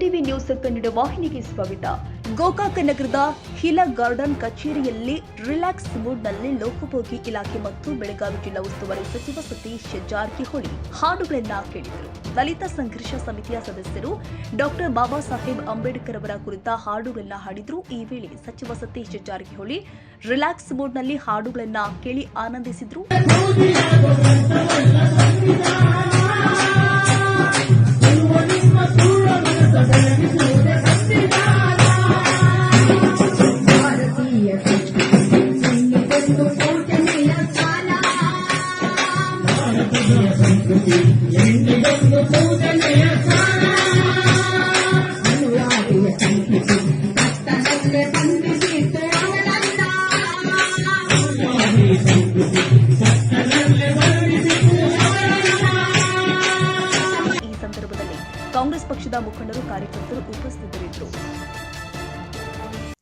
MTV news Kannada ವಾಹಿನಿಗೆ ಸ್ವಾಗತ. ಗೋಕಾಕ ನಗರದ ಹಿಲ ಗಾರ್ಡನ್ ಕಚೇರಿಯಲ್ಲಿ ರಿಲ್ಯಾಕ್ಸ್ ಮೂಡ್ನಲ್ಲಿ ಲೋಕೋಪಯೋಗಿ ಇಲಾಖೆ ಮತ್ತು ಬೆಳಗಾವಿ ಜಿಲ್ಲಾ ಉಸ್ತುವಾರಿ ಸಚಿವ ಸತೀಶ್ ಜಾರಕಿಹೊಳಿ ಹಾಡುಗಳನ್ನ ಕೇಳಿದರು. ದಲಿತ ಸಂಘರ್ಷ ಸಮಿತಿಯ ಸದಸ್ಯರು ಡಾಕ್ಟರ್ ಬಾಬಾ ಸಾಹೇಬ್ ಅಂಬೇಡ್ಕರ್ ಅವರ ಕುರಿತ ಹಾಡುಗಳನ್ನ ಹಾಡಿದ್ರು. ಈ ವೇಳೆ ಸಚಿವ ಸತೀಶ್ ಜಾರಕಿಹೊಳಿ ರಿಲ್ಯಾಕ್ಸ್ ಮೂಡ್ನಲ್ಲಿ ಹಾಡುಗಳನ್ನ ಕೇಳಿ ಆನಂದಿಸಿದ್ರು. ಈ ಸಂದರ್ಭದಲ್ಲಿ ಕಾಂಗ್ರೆಸ್ ಪಕ್ಷದ ಮುಖಂಡರು, ಕಾರ್ಯಕರ್ತರು ಉಪಸ್ಥಿತರಿದ್ದರು.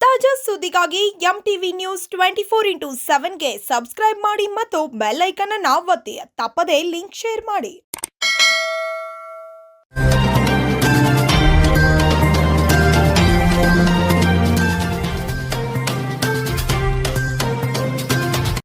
ತಾಜಾ ಸುದ್ದಿಗಾಗಿ ಎಂಟಿವಿ ನ್ಯೂಸ್ 24x7ಗೆ ಸಬ್ಸ್ಕ್ರೈಬ್ ಮಾಡಿ ಮತ್ತು ಬೆಲ್ ಐಕಾನ್ ಅನ್ನು ಒತ್ತಿ. ತಪ್ಪದೇ ಲಿಂಕ್ ಶೇರ್ ಮಾಡಿ.